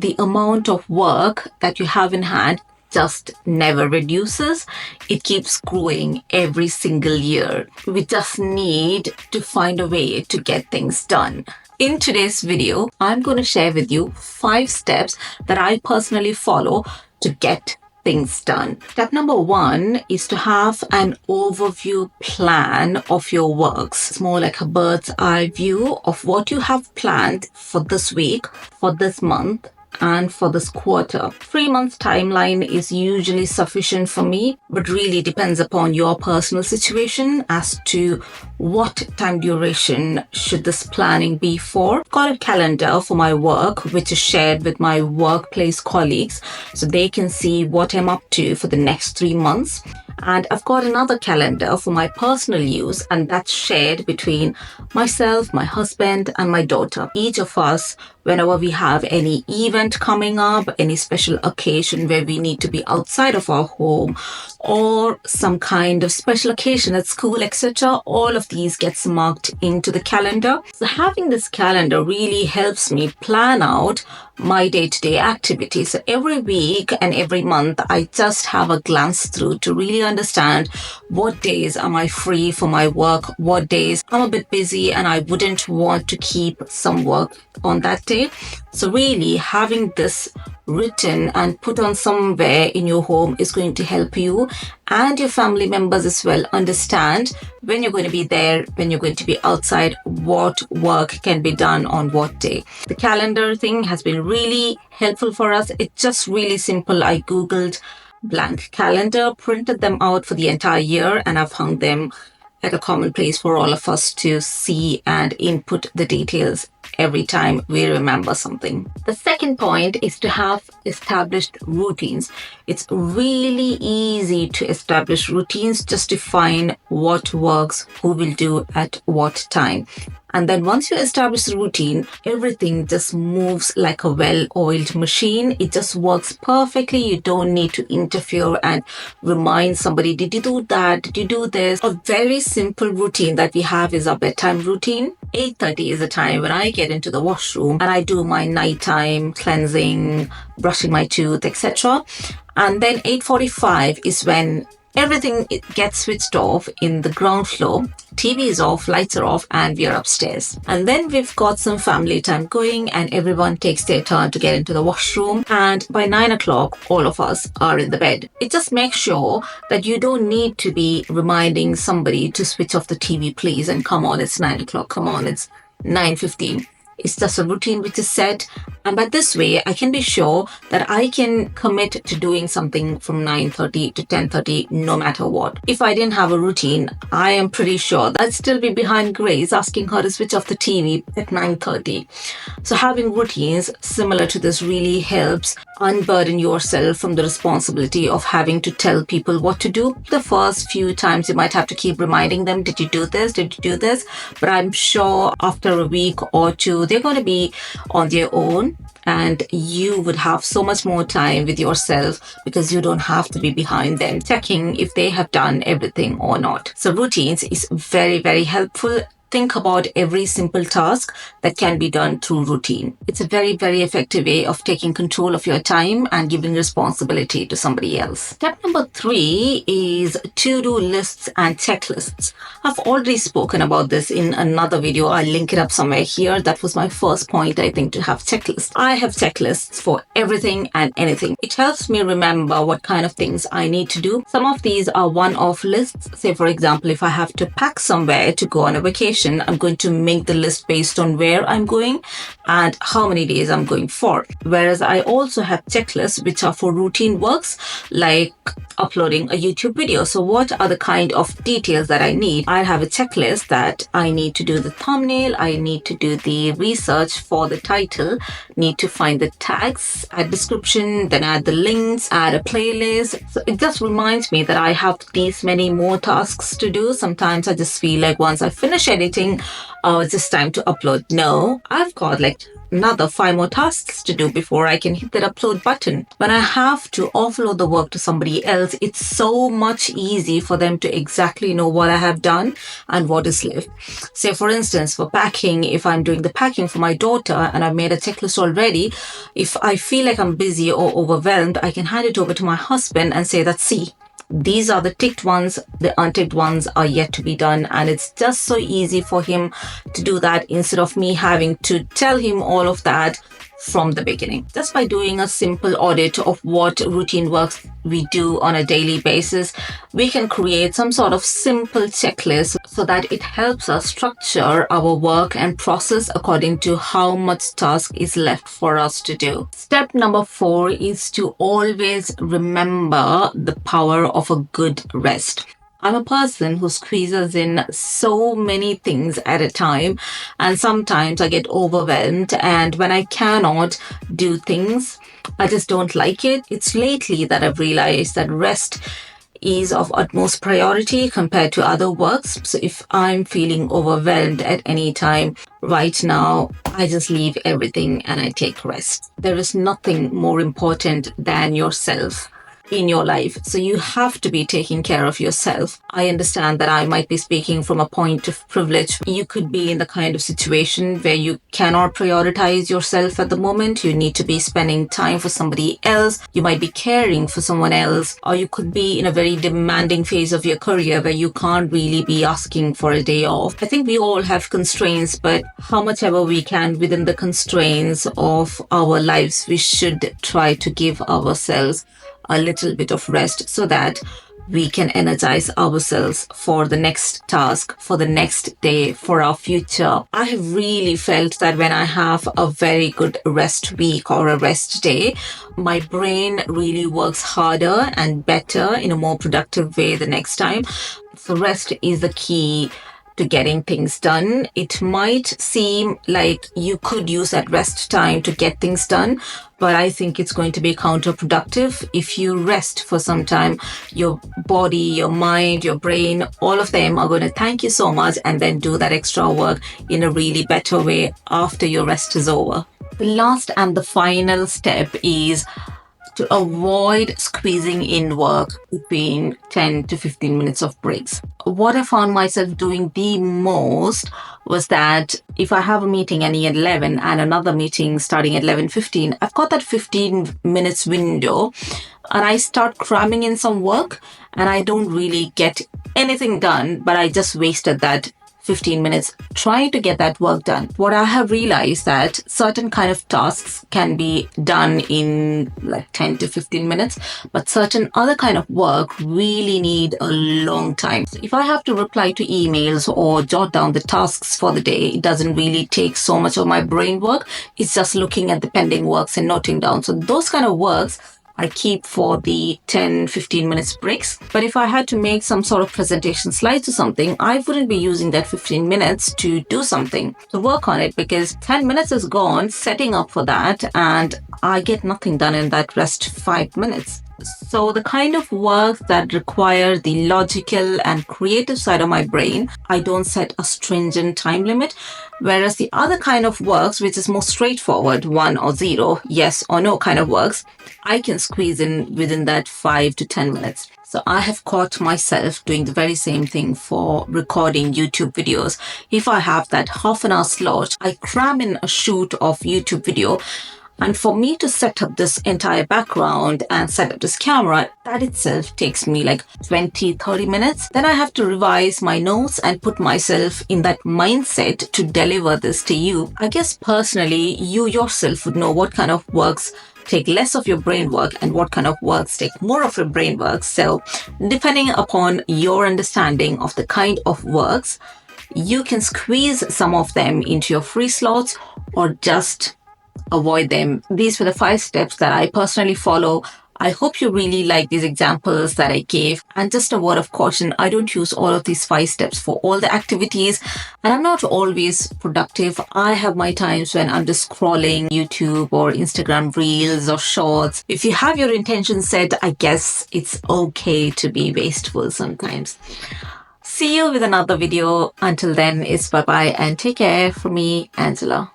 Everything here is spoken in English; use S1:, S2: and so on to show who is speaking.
S1: the amount of work that you have in hand just never reduces. It keeps growing every single year. We just need to find a way to get things done. In today's video, I'm going to share with you 5 steps that I personally follow to get things done. Step number 1 is to have an overview plan of your works. It's more like a bird's eye view of what you have planned for this week, for this month, and for this quarter. 3 months timeline is usually sufficient for me, but really depends upon your personal situation as to what time duration should this planning be for. I've got a calendar for my work, which is shared with my workplace colleagues, so they can see what I'm up to for the next 3 months. And I've got another calendar for my personal use, and that's shared between myself, my husband, and my daughter. Each of us, whenever we have any event coming up, any special occasion where we need to be outside of our home, or some kind of special occasion at school, etc., all of these gets marked into the calendar. So having this calendar really helps me plan out my day-to-day activities. So every week and every month, I just have a glance through to really understand what days am I free for my work, what days I'm a bit busy and I wouldn't want to keep some work on that day. So really having this written and put on somewhere in your home is going to help you and your family members as well understand when you're going to be there, when you're going to be outside, what work can be done on what day. The calendar thing has been really helpful for us. It's just really simple. I googled blank calendar, printed them out for the entire year, and I've hung them at a common place for all of us to see and input the details every time we remember something. The second point is to have established routines. It's really easy to establish routines, just to find what works, who will do at what time. And then once you establish the routine, everything just moves like a well-oiled machine. It just works perfectly. You don't need to interfere and remind somebody, did you do that? Did you do this? A very simple routine that we have is our bedtime routine. 8:30 is the time when I get into the washroom and I do my nighttime cleansing, brushing my tooth, etc. And then 8:45 is when everything gets switched off in the ground floor. TV is off, lights are off, and we are upstairs. And then we've got some family time going and everyone takes their turn to get into the washroom. And by 9 o'clock, all of us are in the bed. It just makes sure that you don't need to be reminding somebody to switch off the TV, please, and come on, it's 9 o'clock, come on, it's 9:15. It's just a routine which is set. And by this way, I can be sure that I can commit to doing something from 9:30 to 10:30, no matter what. If I didn't have a routine, I am pretty sure that I'd still be behind Grace asking her to switch off the TV at 9:30. So having routines similar to this really helps unburden yourself from the responsibility of having to tell people what to do. The first few times you might have to keep reminding them, did you do this? Did you do this? But I'm sure after a week or two, they're going to be on their own and you would have so much more time with yourself because you don't have to be behind them checking if they have done everything or not. So routines is very, very helpful. Think about every simple task that can be done through routine. It's a very, very effective way of taking control of your time and giving responsibility to somebody else. Step number 3 is to-do lists and checklists. I've already spoken about this in another video. I'll link it up somewhere here. That was my first point, I think, to have checklists. I have checklists for everything and anything. It helps me remember what kind of things I need to do. Some of these are one-off lists. Say, for example, if I have to pack somewhere to go on a vacation, I'm going to make the list based on where I'm going and how many days I'm going for. Whereas I also have checklists which are for routine works like uploading a YouTube video. So what are the kind of details that I need? I have a checklist that I need to do the thumbnail, I need to do the research for the title, need to find the tags, add description, then add the links, add a playlist. So it just reminds me that I have these many more tasks to do. Sometimes I just feel like once I finish editing waiting. Oh, it's just time to upload. No, I've got like another 5 more tasks to do before I can hit that upload button. When I have to offload the work to somebody else, it's so much easy for them to exactly know what I have done and what is left. Say, for instance, for packing, if I'm doing the packing for my daughter and I've made a checklist already, if I feel like I'm busy or overwhelmed, I can hand it over to my husband and say that, see, these are the ticked ones, the unticked ones are yet to be done. And it's just so easy for him to do that instead of me having to tell him all of that from the beginning. Just by doing a simple audit of what routine works we do on a daily basis, we can create some sort of simple checklist so that it helps us structure our work and process according to how much task is left for us to do. Step number 4 is to always remember the power of a good rest. I'm a person who squeezes in so many things at a time, and sometimes I get overwhelmed, and when I cannot do things, I just don't like it. It's lately that I've realized that rest is of utmost priority compared to other works. So if I'm feeling overwhelmed at any time right now, I just leave everything and I take rest. There is nothing more important than yourself in your life. So you have to be taking care of yourself. I understand that I might be speaking from a point of privilege. You could be in the kind of situation where you cannot prioritize yourself at the moment. You need to be spending time for somebody else. You might be caring for someone else, or you could be in a very demanding phase of your career where you can't really be asking for a day off. I think we all have constraints, but how much ever we can within the constraints of our lives, we should try to give ourselves a little bit of rest so that we can energize ourselves for the next task, for the next day, for our future. I have really felt that when I have a very good rest week or a rest day, my brain really works harder and better in a more productive way the next time. So rest is the key to getting things done. It might seem like you could use that rest time to get things done, but I think it's going to be counterproductive. If you rest for some time, your body, your mind, your brain, all of them are going to thank you so much and then do that extra work in a really better way after your rest is over. The last and the final step is to avoid squeezing in work between 10 to 15 minutes of breaks. What I found myself doing the most was that if I have a meeting ending at 11 and another meeting starting at 11:15, I've got that 15 minutes window and I start cramming in some work and I don't really get anything done, but I just wasted that 15 minutes trying to get that work done. What I have realized that certain kind of tasks can be done in like 10 to 15 minutes, but certain other kind of work really need a long time. So if I have to reply to emails or jot down the tasks for the day, it doesn't really take so much of my brain work. It's just looking at the pending works and noting down. So those kind of works I keep for the 10-15 minutes breaks. But if I had to make some sort of presentation slides or something, I wouldn't be using that 15 minutes to do something, to work on it, because 10 minutes is gone setting up for that and I get nothing done in that rest 5 minutes. So the kind of work that require the logical and creative side of my brain, I don't set a stringent time limit. Whereas the other kind of works, which is more straightforward, 1 or 0, yes or no kind of works, I can squeeze in within that 5 to 10 minutes. So I have caught myself doing the very same thing for recording YouTube videos. If I have that half an hour slot, I cram in a shoot of YouTube video. And for me to set up this entire background and set up this camera, that itself takes me like 20-30 minutes. Then I have to revise my notes and put myself in that mindset to deliver this to you. I guess personally, you yourself would know what kind of works take less of your brain work and what kind of works take more of your brain work. So depending upon your understanding of the kind of works, you can squeeze some of them into your free slots or just avoid them. These were the 5 steps that I personally follow. I hope you really like these examples that I gave. And just a word of caution, I don't use all of these 5 steps for all the activities. And I'm not always productive. I have my times when I'm just scrolling YouTube or Instagram Reels or Shorts. If you have your intention set, I guess it's okay to be wasteful sometimes. See you with another video. Until then, it's bye bye and take care from me, Angela.